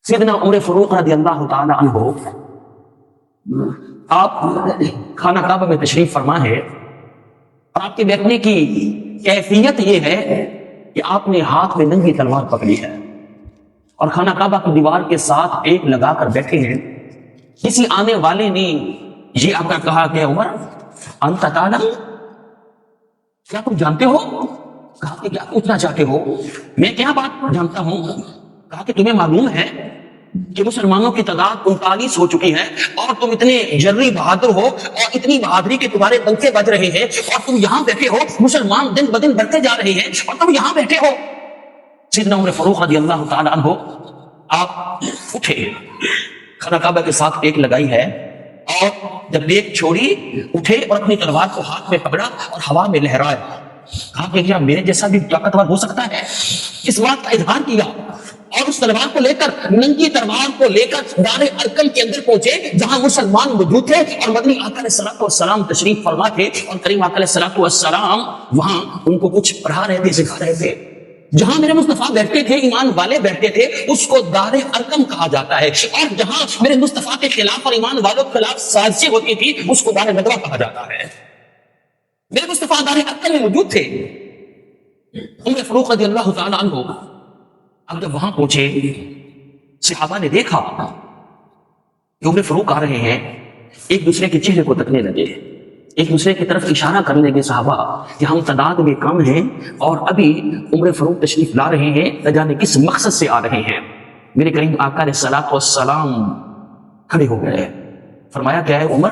سیدنا عمر فاروق رضی اللہ تعالی عنہ آپ خانہ کعبہ میں تشریف فرما ہے، اور آپ کے بیٹھنے کی کیفیت یہ ہے کہ آپ نے ہاتھ میں ننگی تلوار پکڑی ہے اور خانہ کعبہ کی دیوار کے ساتھ ایک لگا کر بیٹھے ہیں۔ کسی آنے والے نے یہ آپ کا کہا کہ عمر انت تعلم، کیا تم جانتے ہو؟ کہا کہ کیا پوچھنا چاہتے ہو؟ میں کیا بات جانتا ہوں؟ کہا کہ تمہیں معلوم ہے کہ مسلمانوں کی تعداد 39 ہو چکی ہے اور تم اتنے جری بہادر ہو اور اتنی بہادری کے تمہارے پنکھے بج رہے ہیں اور تم یہاں بیٹھے ہو، مسلمان دن بدن بڑھتے جا رہے ہیں اور تم یہاں بیٹھے ہو۔ سیدنا عمر فاروق رضی اللہ تعالی عنہ آپ اٹھے، خانہ کعبہ کے ساتھ ایک لگائی ہے اور جب ایک چھوڑی اٹھے اور اپنی تلوار کو ہاتھ میں پکڑا اور ہوا میں لہرائے۔ کہا کہ کیا میرے جیسا بھی طاقتور ہو سکتا ہے؟ اس بات کا اظہار کیا اور اس تلوار کو لے کر، ننگی تلوار کو لے کر دار ارقم کے اندر پہنچے جہاں مسلمان موجود تھے اور مدنی آقا علیہ الصلوۃ والسلام تشریف فرما تھے، اور کریم آقا علیہ الصلوۃ والسلام وہاں ان کو کچھ پڑھا رہے تھے، سکھا رہے تھے۔ جہاں میرے مصطفیٰ بیٹھتے تھے، ایمان والے بیٹھتے تھے، اس کو دار ارقم کہا جاتا ہے، اور جہاں میرے مصطفیٰ کے خلاف اور ایمان والوں کے خلاف سازشیں ہوتی تھی اس کو دار ندوہ کہا جاتا ہے۔ میرے مصطفیٰ دار ارقم میں موجود تھے۔ عمر فاروق رضی اللہ تعالی عنہ اب جب وہاں پہنچے، صحابہ نے دیکھا کہ عمر فاروق آ رہے ہیں، ایک دوسرے کے چہرے کو تکنے لگے، ایک دوسرے کی طرف اشارہ کرنے لگے صحابہ کہ ہم تعداد میں کم ہیں اور ابھی عمر فاروق تشریف لا رہے ہیں، نہ جانے کس مقصد سے آ رہے ہیں۔ میرے کریم آقا علیہ الصلوۃ والسلام کھڑے ہو گئے، فرمایا کیا ہے عمر،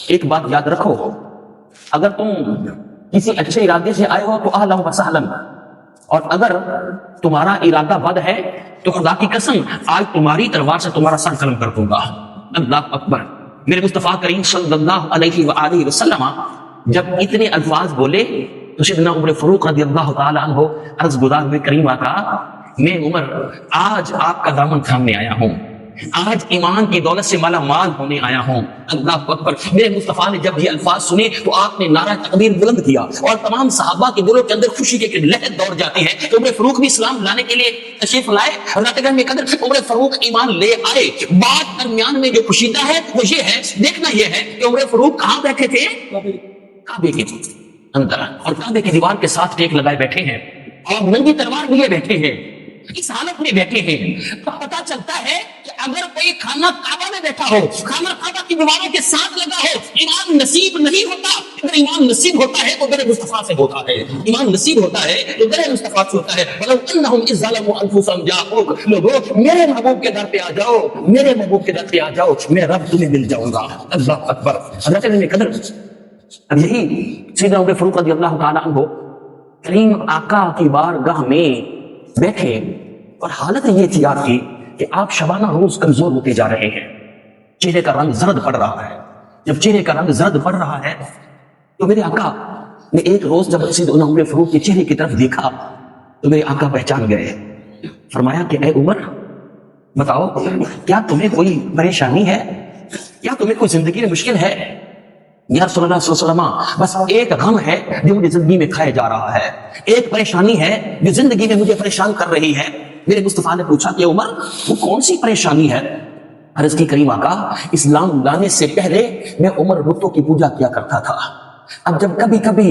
ایک بات یاد رکھو، اگر تم کسی اچھے ارادے سے آئے ہو تو اہلا و سہلا، اور اگر تمہارا ارادہ بد ہے تو خدا کی قسم آج تمہاری تلوار سے تمہارا سر قلم کر دوں گا۔ اللہ اکبر۔ میرے مصطفیٰ کریم صلی اللہ علیہ وآلہ وسلم جب اتنے الفاظ بولے تو سیدنا عمر فاروق رضی اللہ تعالی عنہ عرض گزار ہوئے، کریم آقا میں عمر آج آپ کا دامن تھامنے آیا ہوں، آج ایمان کی دولت سے مالا مال ہونے آیا ہوں۔ اللہ اکبر۔ میرے مصطفیٰ نے جب یہ الفاظ سنے تو آپ نے نعرہ تکبیر بلند کیا اور تمام صحابہ کے دلوں کے اندر خوشی کی لہر دوڑ جاتی ہے۔ عمر فاروق بھی اسلام لانے کے لیے تشریف لائے، رات گھر میں قدر عمر فاروق ایمان لے آئے۔ بات درمیان میں جو پوشیدہ ہے وہ یہ ہے، دیکھنا یہ ہے کہ عمر فاروق کہاں بیٹھے تھے؟ کعبے کے اندر، اور کعبے کی دیوار کے ساتھ ٹیک لگائے بیٹھے ہیں اور ننگی تلوار لیے بیٹھے ہیں، اس حالت میں بیٹھے ہیں۔ تو پتہ چلتا ہے کہ اگر کوئی خانہ کعبہ میں بیٹھا ہو، خانہ کعبہ کی دیواروں کے ساتھ لگا ہو، ایمان نصیب نہیں ہوتا۔ اگر ایمان نصیب ہوتا ہے تو میرے مصطفیٰ سے ہوتا ہے، ایمان نصیب ہوتا ہے تو میرے مصطفیٰ سے ہوتا ہے۔ وَلَوْ أَنَّهُمْ إِذْ ظَلَمُوا أَنفُسَهُمْ جَاءُوكَ، لوگوں میرے محبوب کے در پہ آ جاؤ، میرے محبوب کے در پہ آ جاؤ، میں رب تمہیں مل جاؤں گا۔ اللہ اکبر۔ حضرت میں قدر اب یہی سیدنا عمر فاروق رضی اللہ تعالی عنہ کریم آقا کی بارگاہ میں بیٹھے، اور حالت یہ تھی آپ کی کہ آپ شبانہ روز کمزور ہوتے جا رہے ہیں، چہرے کا رنگ زرد پڑ رہا ہے۔ جب چہرے کا رنگ زرد پڑ رہا ہے تو میرے آقا نے ایک روز جب سیدنا عمر فاروق کے چہرے کی طرف دیکھا تو میرے آقا پہچان گئے، فرمایا کہ اے عمر بتاؤ، کیا تمہیں کوئی پریشانی ہے؟ کیا تمہیں کوئی زندگی میں مشکل ہے؟ یا رسول اللہ صلی اللہ علیہ وسلم بس ایک غم ہے جو مجھے زندگی میں کھائے جا رہا ہے، ایک پریشانی ہے جو زندگی میں مجھے پریشان کر رہی ہے۔ میرے مصطفیٰ نے پوچھا کہ عمر وہ کون سی پریشانی ہے؟ عرض کی کریم آقا، اسلام لانے سے پہلے میں عمر بتوں کی پوجا کیا کرتا تھا، اب جب کبھی کبھی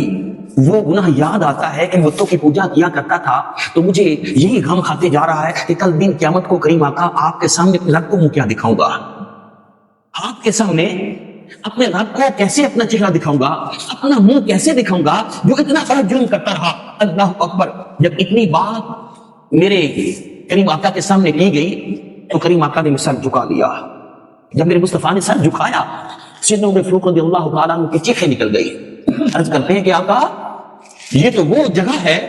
وہ گناہ یاد آتا ہے کہ بتوں کی پوجا کیا کرتا تھا تو مجھے یہی غم کھاتے جا رہا ہے کہ کل دن قیامت کو کریم آقا آپ کے سامنے اپنے رب کو منہ کیا دکھاؤں گا، آپ کے سامنے اپنے رب کو کیسے اپنا چہرہ دکھاؤں گا، اپنا منہ کیسے دکھاؤں گا جو اتنا بڑا جرم کرتا رہا۔ اللہ اکبر۔ جب اتنی بات میرے کریم آقا کے سامنے کی گئی تو کریم آقا نے سر جھکا لیا۔ جب میرے مصطفیٰ نے سر جھکایا، سیدنا عمر فاروق رضی اللہ تعالیٰ عنہ کی چیخیں نکل گئی۔ عرض کرتے ہیں کہ آقا یہ تو وہ جگہ ہے،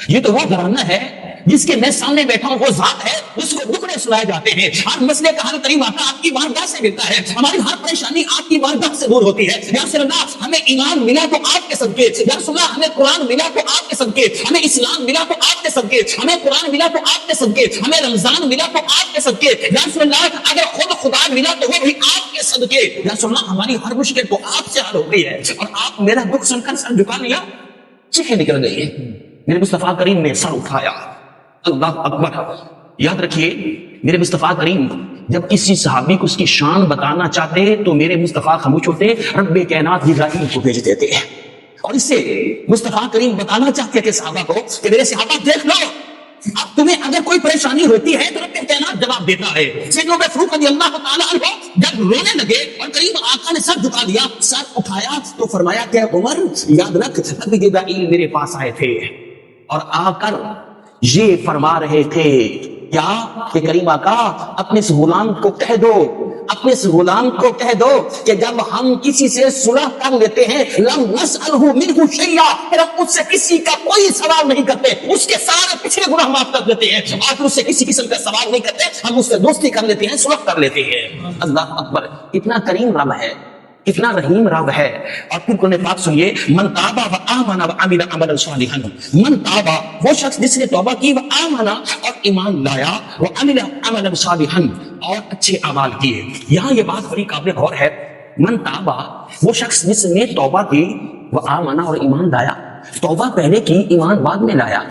یہ تو وہ گھرانہ ہے جس کے میں سامنے بیٹھا ہوں، وہ ذات ہے جس کو دکھڑے سنائے جاتے ہیں۔ ہر مسئلے کا حل کریم آقا آپ کی بارگاہ سے ملتا ہے، ہماری ہر پریشانی آپ کی بارگاہ سے دور ہوتی ہے۔ یا رسول اللہ ہمیں ایمان ملا تو آپ کے صدقے، یا رسول اللہ ہمیں قرآن ملا تو آپ کے صدقے، ہمیں اسلام ملا تو آپ کے صدقے، ہمیں قرآن ملا تو آپ کے صدقے، ہمیں رمضان ملا تو آپ کے صدقے، یا رسول اللہ اگر خود خدا ملا تو وہ بھی آپ کے صدقے۔ یا رسول اللہ ہماری ہر مشکل تو آپ سے حل ہو گئی ہے، اور آپ میرا دکھ سن کر سر جھکا لیا، چیخیں نکل گئی۔ میرے مصطفیٰ کریم نے سر اٹھایا۔ اللہ اکبر۔ یاد رکھیے میرے مصطفیٰ کریم جب کسی صحابی کو اس کی شان بتانا چاہتے تو میرے مصطفیٰ خاموش ہوتے، رب کائنات جبرائیل کو بھیج دیتے، اور اس سے مصطفیٰ کریم بتانا چاہتے تھے صحابہ کو کہ میرے صحابہ دیکھ لو، اب تمہیں اگر کوئی پریشانی ہوتی ہے تو رب کائنات جواب دیتا ہے۔ سیدنا عمر فاروق رضی اللہ تعالیٰ عنہ جب رونے لگے اور قریب آقا نے سر جھکا دیا، سر اٹھایا تو فرمایا کہ عمر یاد رکھ رب جبرائیل میرے پاس آئے تھے اور آ کر یہ فرما رہے تھے کیا کہ کریم آقا اپنے اس غلام کو کہہ دو، اپنے اس غلام کو کہہ دو کہ جب ہم کسی سے صلح کر لیتے ہیں لم نسألہ منہ شیئا، پھر ہم اس سے کسی کا کوئی سوال نہیں کرتے، اس کے سارے پچھلے گناہ معاف کر دیتے ہیں اور پھر اس سے کسی قسم کا سوال نہیں کرتے، ہم اس سے دوستی کر لیتے ہیں، صلح کر لیتے ہیں۔ اللہ اکبر، کتنا کریم رب ہے، کتنا رحیم رب ہے۔ اور پھر قرآن پاک سنیے، من تابا و آمنا و عمل عملا صالحا، من تابا وہ شخص جس نے توبہ کی، و آمنا اور ایمان لایا، و عمل عملا صالحا اور اچھے اعمال کیے۔ یہاں یہ بات بڑی قابل غور ہے، من تابا وہ شخص جس نے توبہ کی، و آمنا اور ایمان لایا، توبہ پہلے کی ایمان بعد میں لایا،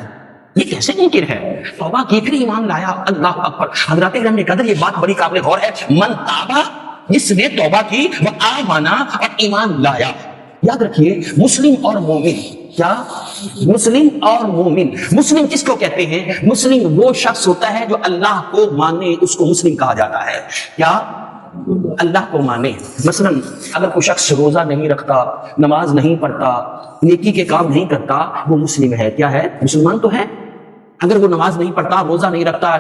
یہ کیسے ممکن ہے؟ توبہ کی پھر ایمان لایا، اللہ اکبر۔ حضرات کرام قدر یہ بات بڑی قابل غور ہے، من تابا جس نے توبہ کی، وہ آمنا اور ایمان لایا۔ یاد رکھیے مسلم اور مومن، کیا مسلم اور مومن، مسلم کس کو کہتے ہیں؟ مسلم وہ شخص ہوتا ہے جو اللہ کو مانے، اس کو مسلم کہا جاتا ہے۔ کیا؟ اللہ کو مانے۔ مثلا اگر کوئی شخص روزہ نہیں رکھتا، نماز نہیں پڑھتا، نیکی کے کام نہیں کرتا، وہ مسلم ہے۔ کیا ہے؟ مسلمان تو ہے۔ اگر وہ نماز نہیں پڑھتا، روزہ نہیں رکھتا،